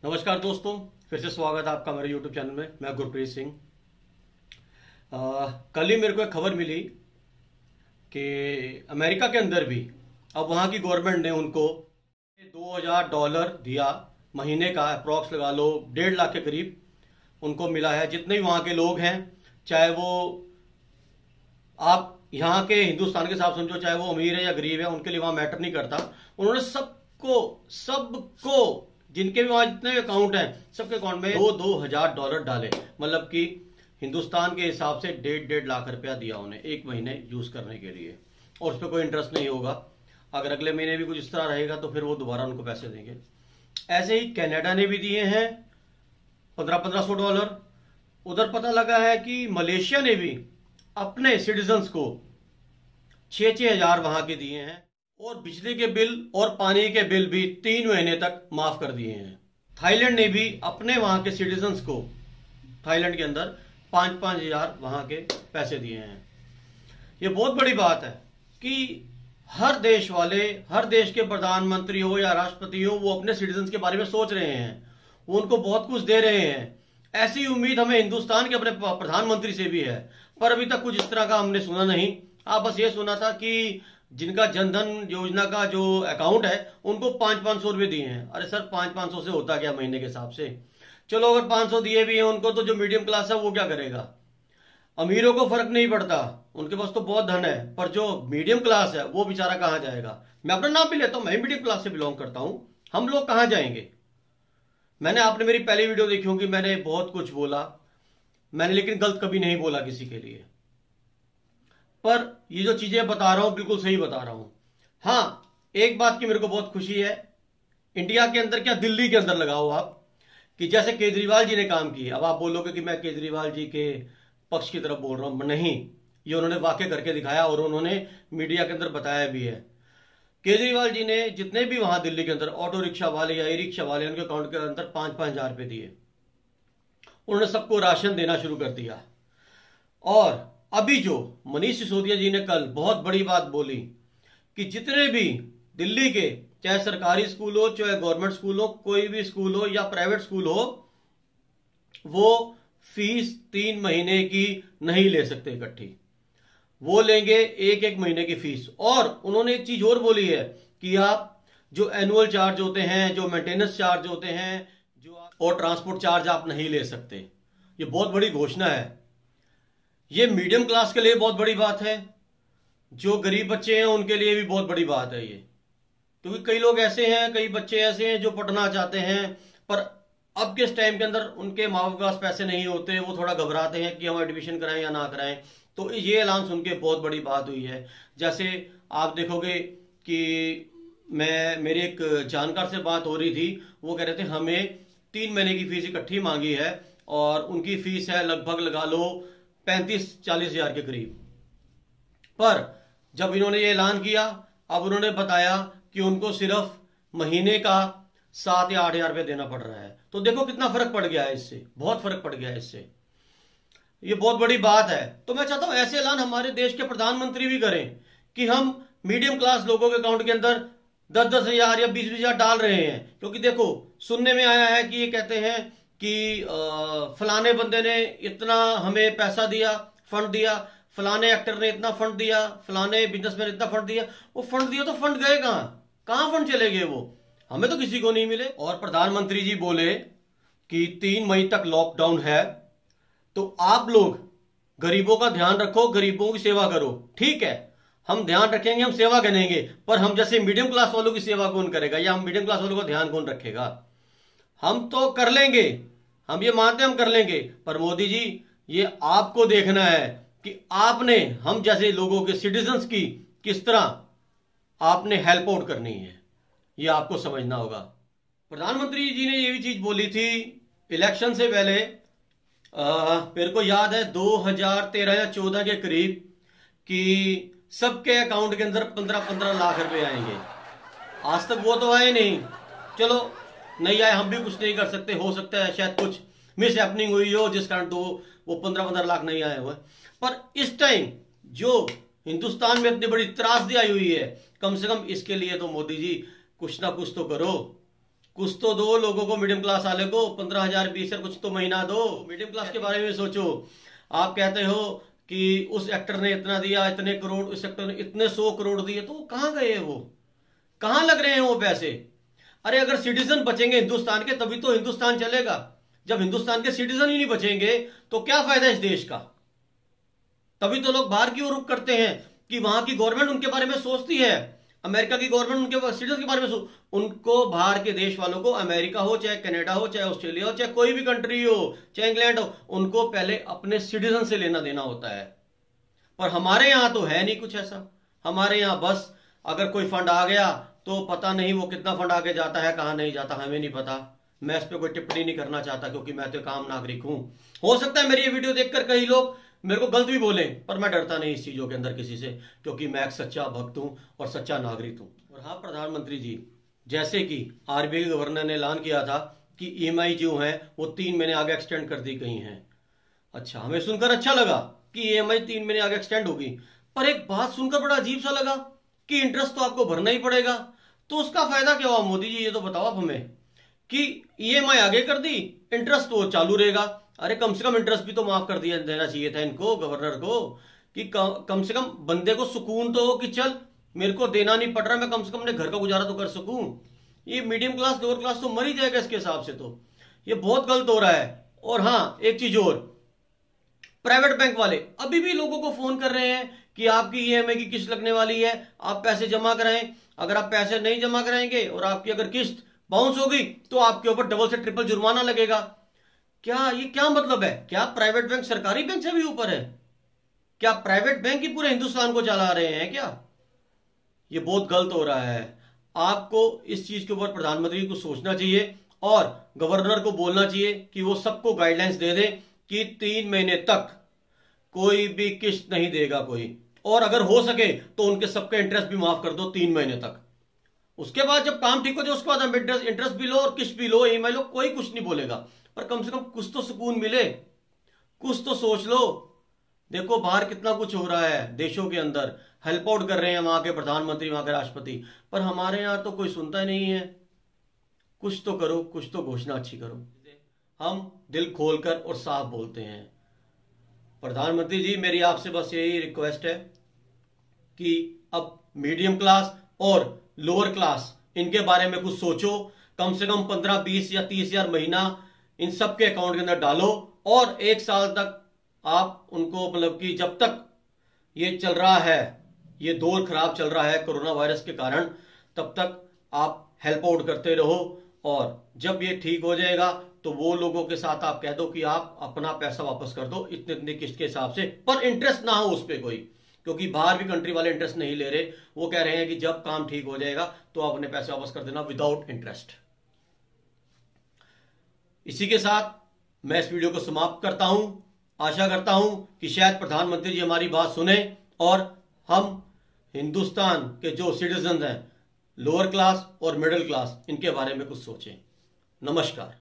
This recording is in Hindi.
नमस्कार दोस्तों, फिर से स्वागत है आपका मेरे YouTube चैनल में। मैं गुरप्रीत सिंह। कल ही मेरे को एक खबर मिली कि अमेरिका के अंदर भी अब वहाँ की गवर्नमेंट ने उनको $2000 दिया महीने का, अप्रॉक्स लगा लो 1.5 लाख के करीब उनको मिला है। जितने भी वहाँ के लोग हैं, चाहे वो आप यहाँ के हिंदुस्तान के हिसाब समझो, चाहे वो अमीर है या गरीब है, उनके लिए वहाँ मैटर नहीं करता। उन्होंने सबको जिनके भी वहां जितने अकाउंट हैं, सबके अकाउंट में $2000 डाले। मतलब कि हिंदुस्तान के हिसाब से 1.5 लाख रुपया दिया उन्हें एक महीने यूज करने के लिए, और उस पर कोई इंटरेस्ट नहीं होगा। अगर अगले महीने भी कुछ इस तरह रहेगा तो फिर वो दोबारा उनको पैसे देंगे। ऐसे ही कनाडा ने भी दिए हैं $1500। उधर पता लगा है कि मलेशिया ने भी अपने सिटीजन्स को 6,000 वहां के दिए हैं, और बिजली के बिल और पानी के बिल भी 3 महीने तक माफ कर दिए हैं। थाईलैंड ने भी अपने वहां के सिटीजन्स को, थाईलैंड के अंदर 5-5 हजार वहां के पैसे दिए हैं। ये बहुत बड़ी बात है कि हर देश वाले, हर देश के प्रधानमंत्री हो या राष्ट्रपति हो, वो अपने सिटीजन्स के बारे में सोच रहे हैं, वो उनको बहुत कुछ दे रहे हैं। ऐसी उम्मीद हमें हिंदुस्तान के अपने प्रधानमंत्री से भी है, पर अभी तक कुछ इस तरह का हमने सुना नहीं। बस ये सुना था कि जिनका जनधन योजना का जो अकाउंट है उनको 500-500 रुपए दिए हैं। अरे सर, 500-500 से होता क्या महीने के हिसाब से? चलो अगर 500 दिए भी हैं उनको, तो जो मीडियम क्लास है वो क्या करेगा? अमीरों को फर्क नहीं पड़ता, उनके पास तो बहुत धन है, पर जो मीडियम क्लास है वो बेचारा कहां जाएगा? मैं अपना नाम भी लेता हूं, मैं मीडियम क्लास से बिलोंग करता हूं। हम लोग कहां जाएंगे? आपने मेरी पहली वीडियो देखी होगी, मैंने बहुत कुछ बोला, मैंने लेकिन गलत कभी नहीं बोला किसी के लिए। पर ये जो चीजें बता रहा हूं बिल्कुल सही बता रहा हूं। हाँ, एक बात की मेरे को बहुत खुशी है, इंडिया के अंदर क्या दिल्ली के अंदर लगाओ आप, कि जैसे केजरीवाल जी ने काम किया। अब आप बोलोगे कि मैं केजरीवाल जी के पक्ष की तरफ बोल रहा हूं, नहीं, ये उन्होंने वाकई करके दिखाया और उन्होंने मीडिया के अंदर बताया भी है। केजरीवाल जी ने जितने भी वहां दिल्ली के अंदर ऑटो रिक्शा वाले या ई रिक्शा वाले, उनके अकाउंट के अंदर 5-5 हजार रुपए दिए। उन्होंने सबको राशन देना शुरू कर दिया। और अभी जो मनीष सिसोदिया जी ने कल बहुत बड़ी बात बोली कि जितने भी दिल्ली के, चाहे सरकारी स्कूल हो, चाहे गवर्नमेंट स्कूल हो, कोई भी स्कूल हो या प्राइवेट स्कूल हो, वो फीस 3 महीने की नहीं ले सकते इकट्ठी, वो लेंगे एक एक महीने की फीस। और उन्होंने एक चीज और बोली है कि आप जो एनुअल चार्ज होते हैं, जो मेंटेनेंस चार्ज होते हैं, और ट्रांसपोर्ट चार्ज आप नहीं ले सकते। ये बहुत बड़ी घोषणा है। ये मीडियम क्लास के लिए बहुत बड़ी बात है, जो गरीब बच्चे हैं उनके लिए भी बहुत बड़ी बात है ये। क्योंकि कई लोग ऐसे हैं, कई बच्चे ऐसे हैं जो पढ़ना चाहते हैं, पर अब के टाइम के अंदर उनके माँ बाप के पास पैसे नहीं होते, वो थोड़ा घबराते हैं कि हम एडमिशन कराएं या ना कराएं। तो ये ऐलान सुन के बहुत बड़ी बात हुई है। जैसे आप देखोगे कि मेरे एक जानकार से बात हो रही थी, वो कह रहे थे हमें 3 महीने की फीस इकट्ठी मांगी है, और उनकी फीस है लगभग लगा लो 35-40 हजार के करीब। पर जब इन्होंने ये ऐलान किया, अब उन्होंने बताया कि उनको सिर्फ महीने का 7 या 8 हजार रुपये देना पड़ रहा है। तो देखो कितना फर्क पड़ गया है इससे, बहुत फर्क पड़ गया है इससे। ये बहुत बड़ी बात है। तो मैं चाहता हूं ऐसे ऐलान हमारे देश के प्रधानमंत्री भी करें कि हम मीडियम क्लास लोगों के अकाउंट के अंदर 10-10 हजार या 20-20 हजार डाल रहे हैं। क्योंकि देखो, सुनने में आया है कि ये कहते हैं कि फलाने बंदे ने इतना हमें पैसा दिया, फंड दिया, फलाने एक्टर ने इतना फंड दिया, फलाने बिजनेसमैन इतना फंड दिया। वो फंड दिया तो फंड गए कहां? कहां फंड चले गए? वो हमें तो किसी को नहीं मिले। और प्रधानमंत्री जी बोले कि 3 मई तक लॉकडाउन है, तो आप लोग गरीबों का ध्यान रखो, गरीबों की सेवा करो। ठीक है, हम ध्यान रखेंगे, हम सेवा करेंगे, पर हम जैसे मिडियम क्लास वालों की सेवा कौन करेगा, या हम मिडियम क्लास वालों का ध्यान कौन रखेगा? हम तो कर लेंगे, हम ये मानते हैं हम कर लेंगे, पर मोदी जी ये आपको देखना है कि आपने हम जैसे लोगों के सिटीजन्स की किस तरह आपने हेल्प आउट करनी है, ये आपको समझना होगा। प्रधानमंत्री जी ने ये भी चीज बोली थी इलेक्शन से पहले, मेरे को याद है 2013 या 14 के करीब, कि सबके अकाउंट के अंदर 15-15 लाख रुपए आएंगे। आज तक वो तो आए नहीं। चलो नहीं आए, हम भी कुछ नहीं कर सकते, हो सकता है शायद कुछ मिस हैपनिंग हुई हो जिस कारण तो वो 15-15 लाख नहीं आए हुए। पर इस टाइम जो हिंदुस्तान में इतनी बड़ी त्रासदी आई हुई है, कम से कम इसके लिए तो मोदी जी कुछ ना कुछ तो करो। कुछ तो दो लोगों को, मिडिल क्लास वाले को 15,000 20,000 कुछ तो महीना दो। मिडिल क्लास के बारे में सोचो। आप कहते हो कि उस एक्टर ने इतना दिया, इतने करोड़, उस एक्टर ने इतने 100 करोड़ दिए, तो कहां गए? वो कहां लग रहे हैं वो पैसे? अरे अगर सिटीजन बचेंगे हिंदुस्तान के तभी तो हिंदुस्तान चलेगा। जब हिंदुस्तान के सिटीजन ही नहीं बचेंगे तो क्या फायदा इस देश का? तभी तो लोग बाहर की ओर रुख करते हैं कि वहां की गवर्नमेंट उनके बारे में सोचती है। अमेरिका की गवर्नमेंट उनके सिटीजन के बारे में उनको, बाहर के देश वालों को, अमेरिका हो चाहे कनाडा हो चाहे ऑस्ट्रेलिया हो चाहे कोई भी कंट्री हो चाहे इंग्लैंड हो, उनको पहले अपने सिटीजन से लेना देना होता है। पर हमारे यहां तो है नहीं कुछ ऐसा। हमारे यहां बस अगर कोई फंड आ गया तो पता नहीं वो कितना फंड आगे जाता है, कहां नहीं जाता, हमें नहीं पता। मैं इस पर कोई टिप्पणी नहीं करना चाहता क्योंकि मैं तो एक आम नागरिक हूं। हो सकता है मेरी ये वीडियो देखकर कई लोग मेरे को गलत भी बोले, पर मैं डरता नहीं इस चीजों के अंदर किसी से, क्योंकि मैं एक सच्चा भक्त हूं और सच्चा नागरिक हूं। और हाँ प्रधानमंत्री जी, जैसे कि आरबीआई के गवर्नर ने ऐलान किया था कि ईएमआई जो है वो 3 महीने आगे एक्सटेंड कर दी गई है। अच्छा, हमें सुनकर अच्छा लगा कि ईएमआई 3 महीने आगे एक्सटेंड होगी, पर एक बात सुनकर बड़ा अजीब सा लगा कि इंटरेस्ट तो आपको भरना ही पड़ेगा। तो उसका फायदा क्या हुआ मोदी जी? ये तो बताओ आप हमें कि ईएमआई आगे कर दी, इंटरेस्ट तो चालू रहेगा। अरे कम से कम इंटरेस्ट भी तो माफ कर दिया देना चाहिए था इनको, गवर्नर को, कि कम से कम बंदे को सुकून तो हो कि चल मेरे को देना नहीं पड़ रहा, मैं कम से कम अपने घर का गुजारा तो कर सकूं। ये मीडियम क्लास लोअर क्लास तो मर ही जाएगा इसके हिसाब से। तो ये बहुत गलत हो रहा है। और हाँ एक चीज और, प्राइवेट बैंक वाले अभी भी लोगों को फोन कर रहे हैं कि आपकी ईएमआई की किस्त लगने वाली है, आप पैसे जमा कराएं। अगर आप पैसे नहीं जमा कराएंगे और आपकी अगर किस्त बाउंस होगी तो आपके ऊपर डबल से ट्रिपल जुर्माना लगेगा। क्या ये क्या मतलब है? क्या प्राइवेट बैंक सरकारी बैंक से भी ऊपर है? क्या प्राइवेट बैंक ही पूरे हिंदुस्तान को चला रहे हैं क्या? ये बहुत गलत हो रहा है। आपको इस चीज के ऊपर प्रधानमंत्री को सोचना चाहिए और गवर्नर को बोलना चाहिए कि वो सबको गाइडलाइंस दे दे कि 3 महीने तक कोई भी किस्त नहीं देगा कोई, और अगर हो सके तो उनके सबका इंटरेस्ट भी माफ कर दो 3 महीने तक। उसके बाद जब काम ठीक हो जाए उसके बाद इंटरेस्ट भी लो और किस्त भी लो, ईएमआई लो, कोई कुछ नहीं बोलेगा, पर कम से कम कुछ तो सुकून मिले, कुछ तो सोच लो। देखो बाहर कितना कुछ हो रहा है देशों के अंदर, हेल्प आउट कर रहे हैं वहां के प्रधानमंत्री, वहां के राष्ट्रपति, पर हमारे यहां तो कोई सुनता ही नहीं है। कुछ तो करो, कुछ तो घोषणा अच्छी करो। हम दिल खोलकर और साफ बोलते हैं। प्रधानमंत्री जी मेरी आपसे बस यही रिक्वेस्ट है कि अब मीडियम क्लास और लोअर क्लास इनके बारे में कुछ सोचो। कम से कम 15, 20 या 30,000 महीना इन सबके अकाउंट के अंदर डालो और 1 साल तक आप उनको, मतलब कि जब तक ये चल रहा है, ये दौर खराब चल रहा है कोरोना वायरस के कारण, तब तक आप हेल्प आउट करते रहो। और जब ये ठीक हो जाएगा तो वो लोगों के साथ आप कह दो कि आप अपना पैसा वापस कर दो इतने इतने किस्त के हिसाब से, पर इंटरेस्ट ना हो उस पर कोई, क्योंकि बाहर भी कंट्री वाले इंटरेस्ट नहीं ले रहे। वो कह रहे हैं कि जब काम ठीक हो जाएगा तो आप अपने पैसे वापस कर देना विदाउट इंटरेस्ट। इसी के साथ मैं इस वीडियो को समाप्त करता हूं। आशा करता हूं कि शायद प्रधानमंत्री जी हमारी बात सुने और हम हिंदुस्तान के जो सिटीजन हैं, लोअर क्लास और मिडिल क्लास, इनके बारे में कुछ सोचें। नमस्कार।